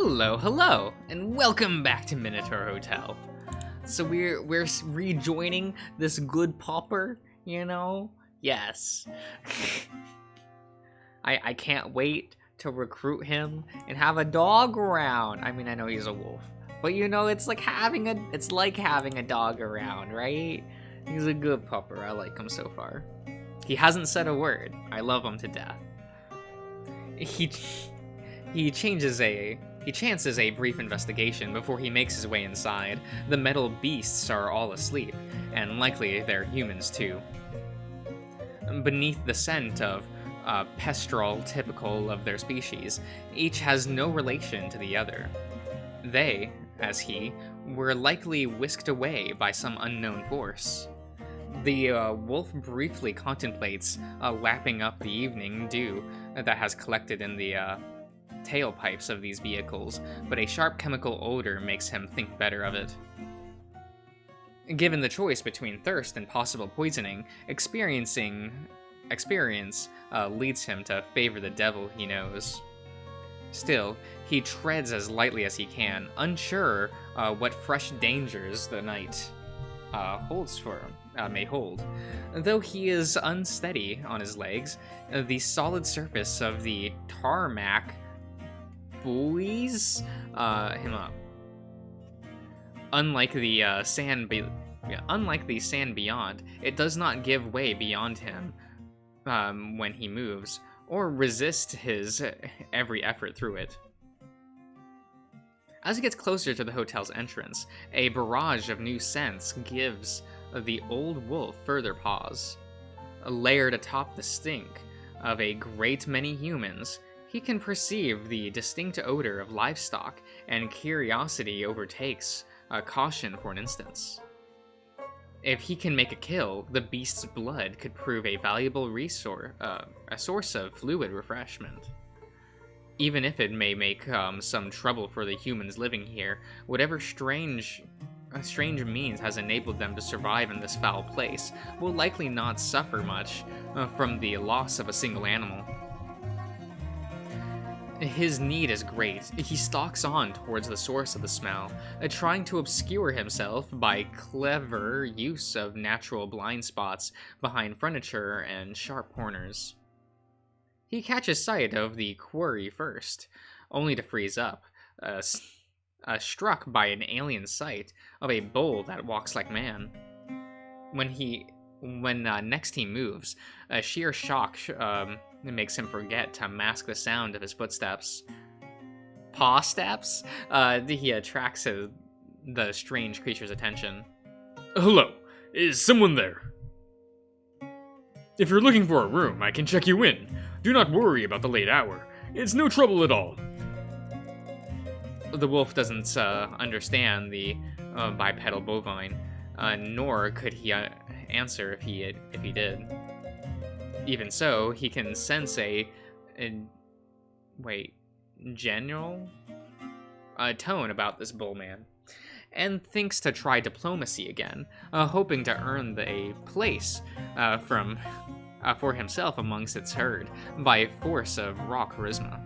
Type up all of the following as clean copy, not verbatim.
Hello, and welcome back to Minotaur Hotel. So we're rejoining this good pauper, you know? Yes. I can't wait to recruit him and have a dog around. I mean, I know he's a wolf, but you know, it's like having a dog around, right? He's a good pupper. I like him so far. He hasn't said a word. I love him to death. He chances a brief investigation before he makes his way inside. The metal beasts are all asleep, and likely they're humans too. Beneath the scent of pestrol typical of their species, each has no relation to the other. They, as he, were likely whisked away by some unknown force. The wolf briefly contemplates lapping up the evening dew that has collected in the tailpipes of these vehicles, but a sharp chemical odor makes him think better of it. Given the choice between thirst and possible poisoning, experience leads him to favor the devil he knows. Still, he treads as lightly as he can, unsure what fresh dangers the night may hold. Though he is unsteady on his legs, the solid surface of the tarmac buoys him up. Unlike the sand beyond, it does not give way beyond him when he moves, or resist his every effort through it. As he gets closer to the hotel's entrance, a barrage of new scents gives the old wolf further pause. Layered atop the stink of a great many humans, he can perceive the distinct odor of livestock, and curiosity overtakes caution for an instant. If he can make a kill, the beast's blood could prove a valuable resource, a source of fluid refreshment. Even if it may make some trouble for the humans living here, whatever strange means has enabled them to survive in this foul place will likely not suffer much from the loss of a single animal. His need is great. He stalks on towards the source of the smell, trying to obscure himself by clever use of natural blind spots behind furniture and sharp corners. He catches sight of the quarry first, only to freeze up, struck by an alien sight of a bull that walks like man. When next he moves, a sheer shock makes him forget to mask the sound of his footsteps. Paw steps? He attracts the strange creature's attention. Hello, is someone there? If you're looking for a room, I can check you in. Do not worry about the late hour. It's no trouble at all. The wolf doesn't understand the bipedal bovine, nor could he answer if he did. Even so, he can sense general tone about this bullman, and thinks to try diplomacy again, hoping to earn a place for himself amongst its herd by force of raw charisma.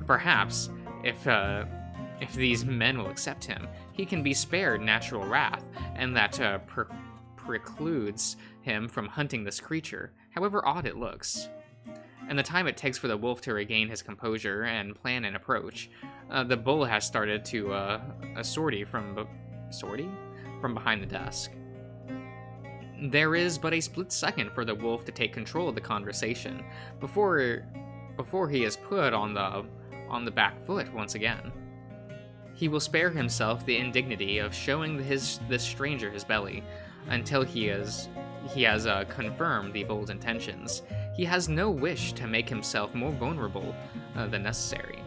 Perhaps, if these men will accept him, he can be spared natural wrath, and that precludes him from hunting this creature, however odd it looks. And the time it takes for the wolf to regain his composure and plan an approach, the bull has started to a sortie from behind the desk. There is but a split second for the wolf to take control of the conversation before he is put on the back foot once again. He will spare himself the indignity of showing this stranger his belly until he has confirmed the bull's intentions. He has no wish to make himself more vulnerable than necessary.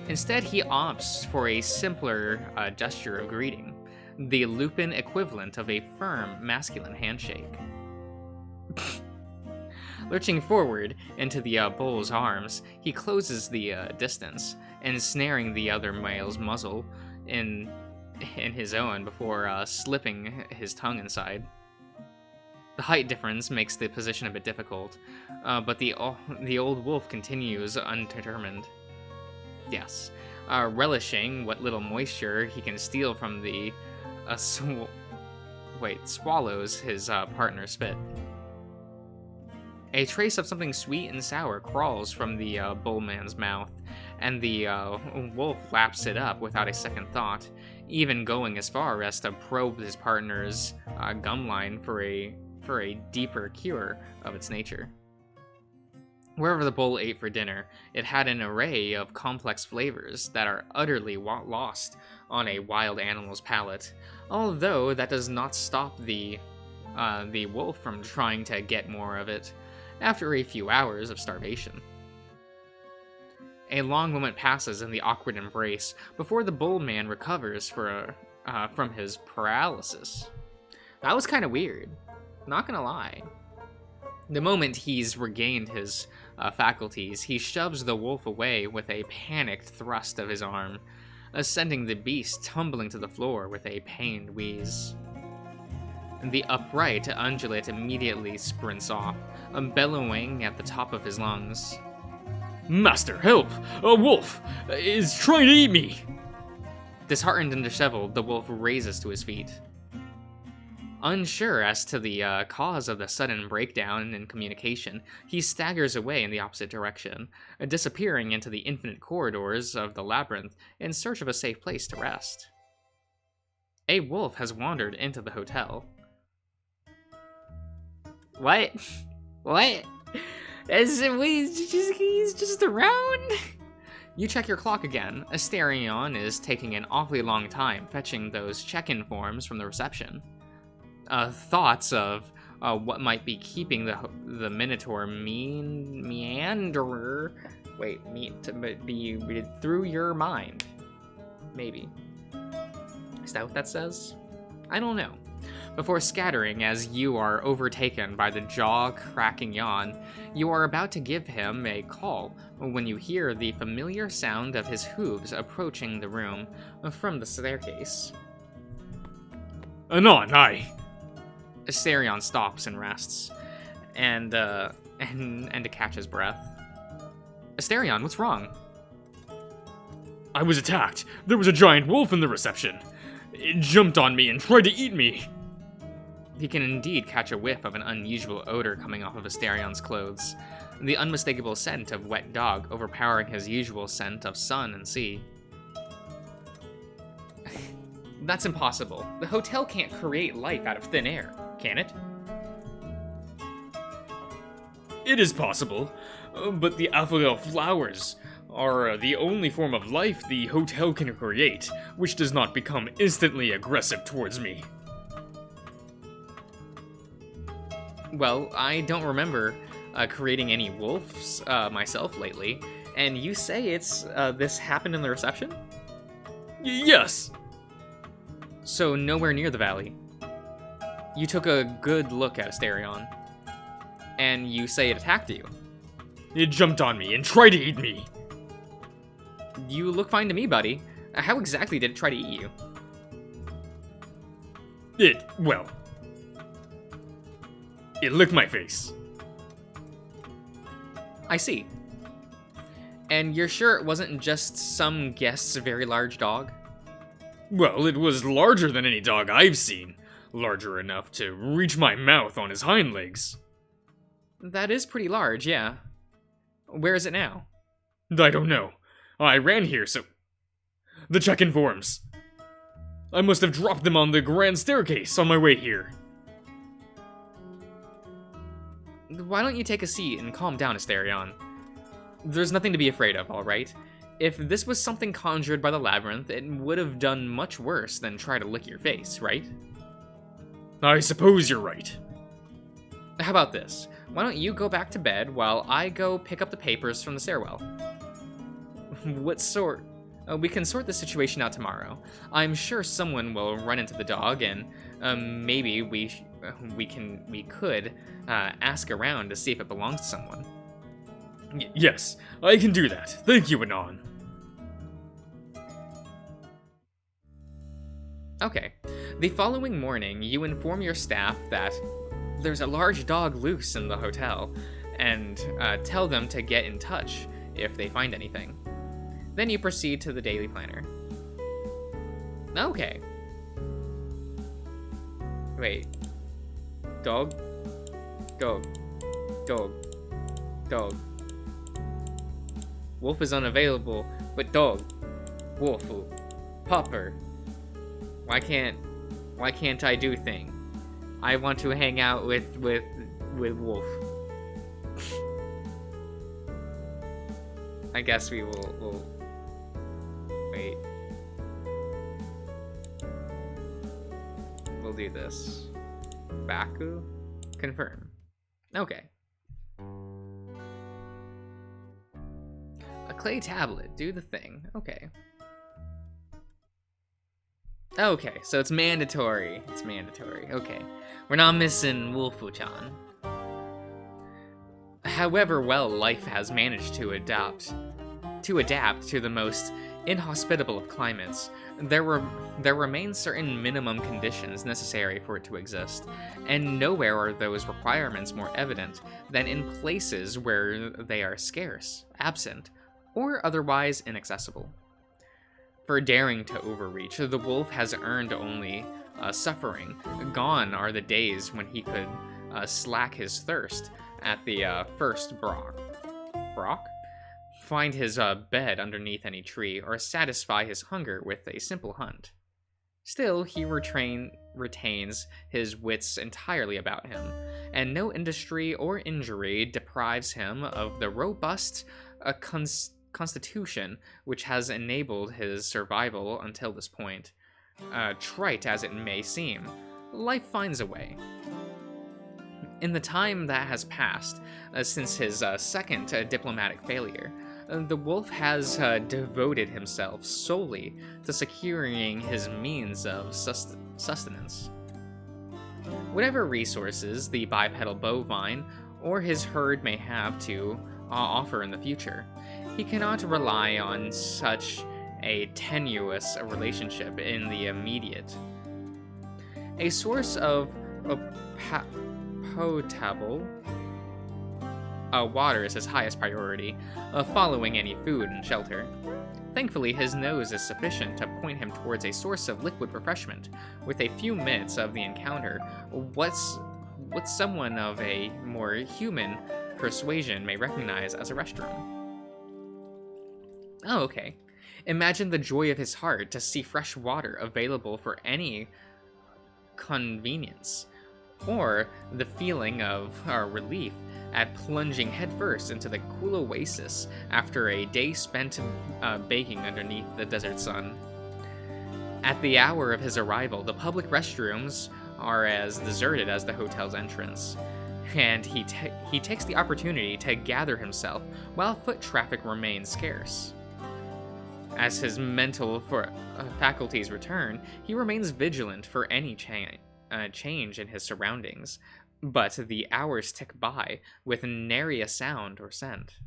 Instead, he opts for a simpler gesture of greeting, the lupin equivalent of a firm, masculine handshake. Lurching forward into the bull's arms, he closes the distance, ensnaring the other male's muzzle in his own before slipping his tongue inside. The height difference makes the position a bit difficult, but the old wolf continues undetermined. Yes. Relishing what little moisture he can steal from the swallows his partner spit. A trace of something sweet and sour crawls from the bullman's mouth, and the wolf laps it up without a second thought, even going as far as to probe his partner's gum line for a deeper cure of its nature. Wherever the bull ate for dinner, it had an array of complex flavors that are utterly lost on a wild animal's palate, although that does not stop the wolf from trying to get more of it after a few hours of starvation. A long moment passes in the awkward embrace before the bull man recovers from his paralysis. That was kind of weird, not gonna lie. The moment he's regained his faculties, he shoves the wolf away with a panicked thrust of his arm, sending the beast tumbling to the floor with a pained wheeze. The upright ungulate immediately sprints off, bellowing at the top of his lungs. Master, help! A wolf is trying to eat me! Disheartened and disheveled, the wolf raises to his feet. Unsure as to the cause of the sudden breakdown in communication, he staggers away in the opposite direction, disappearing into the infinite corridors of the labyrinth in search of a safe place to rest. A wolf has wandered into the hotel. What? What? He's just around? You check your clock again. Asterion is taking an awfully long time fetching those check-in forms from the reception. Thoughts of what might be keeping the Minotaur meander be through your mind. Maybe. Is that what that says? I don't know. Before scattering as you are overtaken by the jaw-cracking yawn, you are about to give him a call when you hear the familiar sound of his hooves approaching the room from the staircase. Anon, aye. Asterion stops and rests, and to catch his breath. Asterion, what's wrong? I was attacked. There was a giant wolf in the reception. It jumped on me and tried to eat me. He can indeed catch a whiff of an unusual odor coming off of Asterion's clothes, the unmistakable scent of wet dog overpowering his usual scent of sun and sea. That's impossible. The hotel can't create life out of thin air, can it? It is possible, but the alpha flowers are the only form of life the hotel can create, which does not become instantly aggressive towards me. Well, I don't remember creating any wolves myself lately, and you say it's this happened in the reception? Yes. So nowhere near the valley. You took a good look at Asterion, and you say it attacked you. It jumped on me and tried to eat me. You look fine to me, buddy. How exactly did it try to eat you? It licked my face. I see. And you're sure it wasn't just some guest's very large dog? Well, it was larger than any dog I've seen. Larger enough to reach my mouth on his hind legs. That is pretty large, yeah. Where is it now? I don't know. I ran here, so... The check-in forms. I must have dropped them on the grand staircase on my way here. Why don't you take a seat and calm down, Asterion? There's nothing to be afraid of, alright? If this was something conjured by the labyrinth, it would have done much worse than try to lick your face, right? I suppose you're right. How about this? Why don't you go back to bed while I go pick up the papers from the stairwell? What sort? We can sort the situation out tomorrow. I'm sure someone will run into the dog, and maybe we could ask around to see if it belongs to someone. Yes, I can do that. Thank you, Anon. Okay. The following morning, you inform your staff that there's a large dog loose in the hotel, and tell them to get in touch if they find anything. Then you proceed to the daily planner. Okay. Wait. Dog? Dog. Dog. Dog. Wolf is unavailable, but dog. Wolf. Pupper. Why can't I do thing? I want to hang out with Wolf. I guess we'll wait. We'll do this. Baku? Confirm. Okay. A clay tablet. Do the thing. Okay. Okay, so it's mandatory. It's mandatory. Okay. We're not missing Wolfu-chan. However well life has managed to adapt to the most inhospitable of climates, there remain certain minimum conditions necessary for it to exist, and nowhere are those requirements more evident than in places where they are scarce, absent, or otherwise inaccessible. For daring to overreach, the wolf has earned only suffering. Gone are the days when he could slack his thirst at the first Brock? Find his bed underneath any tree, or satisfy his hunger with a simple hunt. Still, he retains his wits entirely about him, and no industry or injury deprives him of the robust constitution which has enabled his survival until this point. Trite as it may seem, life finds a way. In the time that has passed since his second diplomatic failure, the wolf has devoted himself solely to securing his means of sustenance. Whatever resources the bipedal bovine or his herd may have to offer in the future, he cannot rely on such a tenuous relationship in the immediate. A source of potable water is his highest priority, following any food and shelter. Thankfully, his nose is sufficient to point him towards a source of liquid refreshment. With a few minutes of the encounter, what someone of a more human persuasion may recognize as a restroom. Oh, okay. Imagine the joy of his heart to see fresh water available for any convenience, or the feeling of relief at plunging headfirst into the cool oasis after a day spent baking underneath the desert sun. At the hour of his arrival, the public restrooms are as deserted as the hotel's entrance, and he takes the opportunity to gather himself while foot traffic remains scarce. As his mental faculties return, he remains vigilant for any change in his surroundings, but the hours tick by with nary a sound or scent.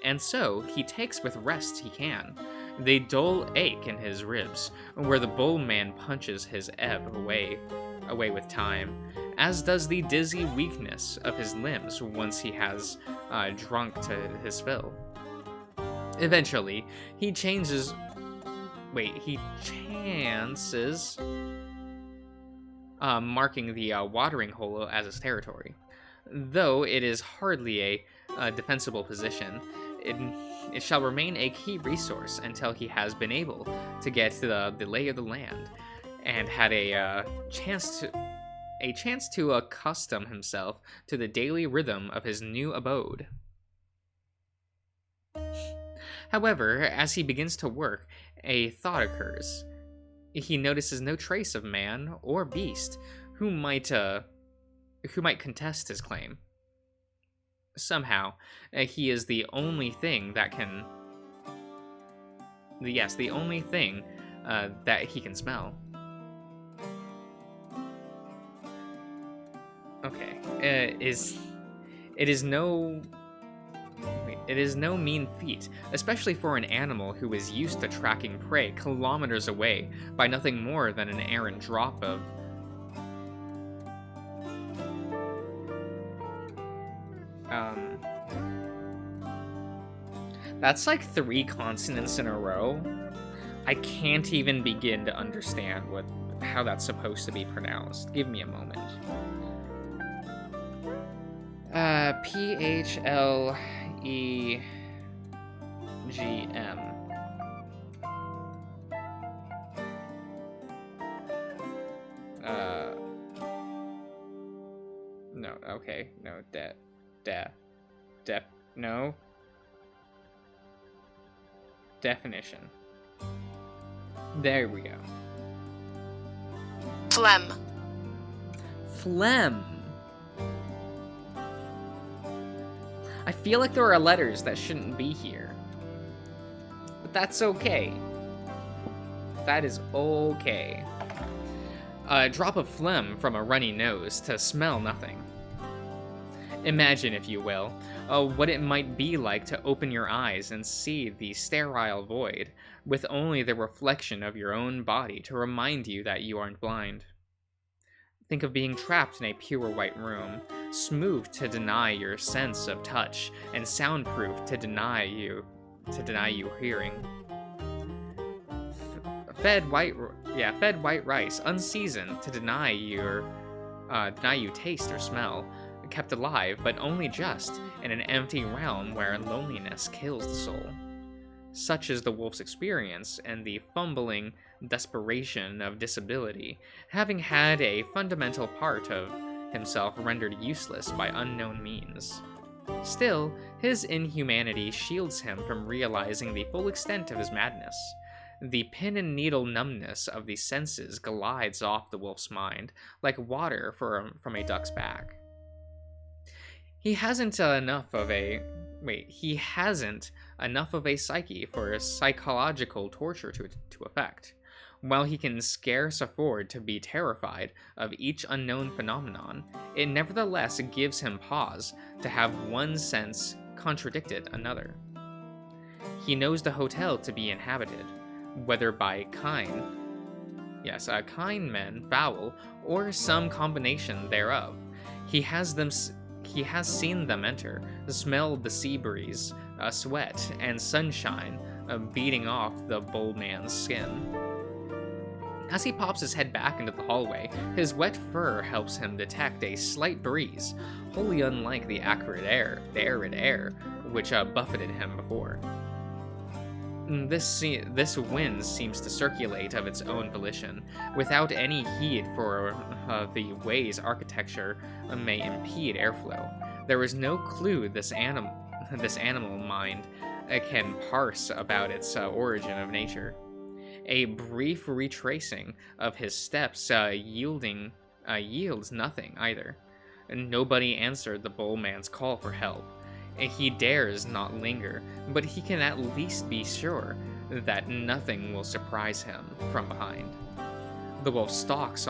And so he takes with rest he can, the dull ache in his ribs, where the bull man punches his ebb away with time, as does the dizzy weakness of his limbs once he has drunk to his fill. Eventually, he chances marking the watering hole as his territory. Though it is hardly a defensible position, it shall remain a key resource until he has been able to get the lay of the land and had a chance to accustom himself to the daily rhythm of his new abode. However, as he begins to work, a thought occurs. He notices no trace of man or beast who might contest his claim. Somehow, he is the only thing that can. Yes, the only thing that he can smell. Okay, it is no mean feat, especially for an animal who is used to tracking prey kilometers away by nothing more than an errant drop of That's like 3 consonants in a row. I can't even begin to understand how that's supposed to be pronounced. Give me a moment. P-H-L-E-G-M. No, okay, no, no. Definition. There we go. Phlegm. Phlegm. I feel like there are letters that shouldn't be here. But that's okay. That is okay. A drop of phlegm from a runny nose to smell nothing. Imagine, if you will, what it might be like to open your eyes and see the sterile void, with only the reflection of your own body to remind you that you aren't blind. Think of being trapped in a pure white room, smooth to deny your sense of touch, and soundproof to deny you hearing. Fed white rice, unseasoned to deny you taste or smell, kept alive, but only just in an empty realm where loneliness kills the soul. Such is the wolf's experience and the fumbling desperation of disability, having had a fundamental part of himself rendered useless by unknown means. Still, his inhumanity shields him from realizing the full extent of his madness. The pin and needle numbness of the senses glides off the wolf's mind, like water from a duck's back. He hasn't enough of a psyche for psychological torture to effect. While he can scarce afford to be terrified of each unknown phenomenon, it nevertheless gives him pause to have one sense contradicted another. He knows the hotel to be inhabited, whether by kind men, foul, or some combination thereof. He has seen them enter, smelled the sea breeze, sweat, and sunshine beating off the bold man's skin. As he pops his head back into the hallway, his wet fur helps him detect a slight breeze, wholly unlike the arid air which buffeted him before. This wind seems to circulate of its own volition, without any heed for the ways architecture may impede airflow. There is no clue this animal mind can parse about its origin of nature. A brief retracing of his steps yields nothing either. Nobody answered the bull man's call for help. He dares not linger, but he can at least be sure that nothing will surprise him from behind. The wolf stalks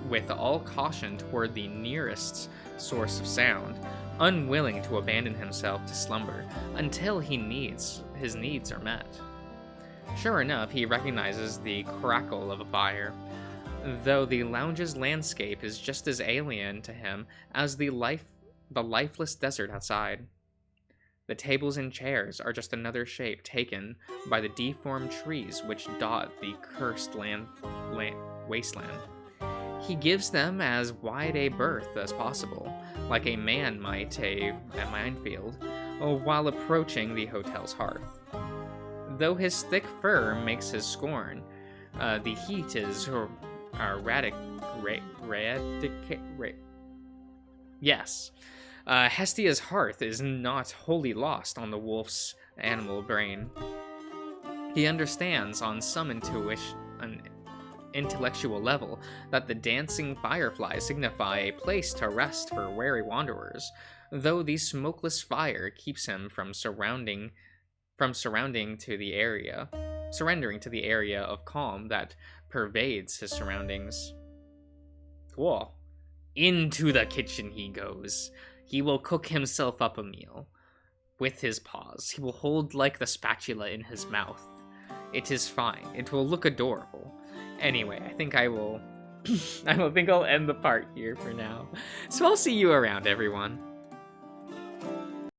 with all caution toward the nearest source of sound, unwilling to abandon himself to slumber until his needs are met. Sure enough, he recognizes the crackle of a fire, though the lounge's landscape is just as alien to him as the lifeless desert outside. The tables and chairs are just another shape taken by the deformed trees which dot the cursed wasteland. He gives them as wide a berth as possible, like a man might a minefield, while approaching the hotel's hearth. Though his thick fur makes his scorn, the heat is Yes. Hestia's hearth is not wholly lost on the wolf's animal brain. He understands on some intellectual level that the dancing fireflies signify a place to rest for weary wanderers, though the smokeless fire keeps him from surrendering to the area of calm that pervades his surroundings. Whoa. Into the kitchen he goes. He will cook himself up a meal. With his paws, he will hold like the spatula in his mouth. It is fine. It will look adorable. Anyway, I think I'll end the part here for now. So I'll see you around, everyone.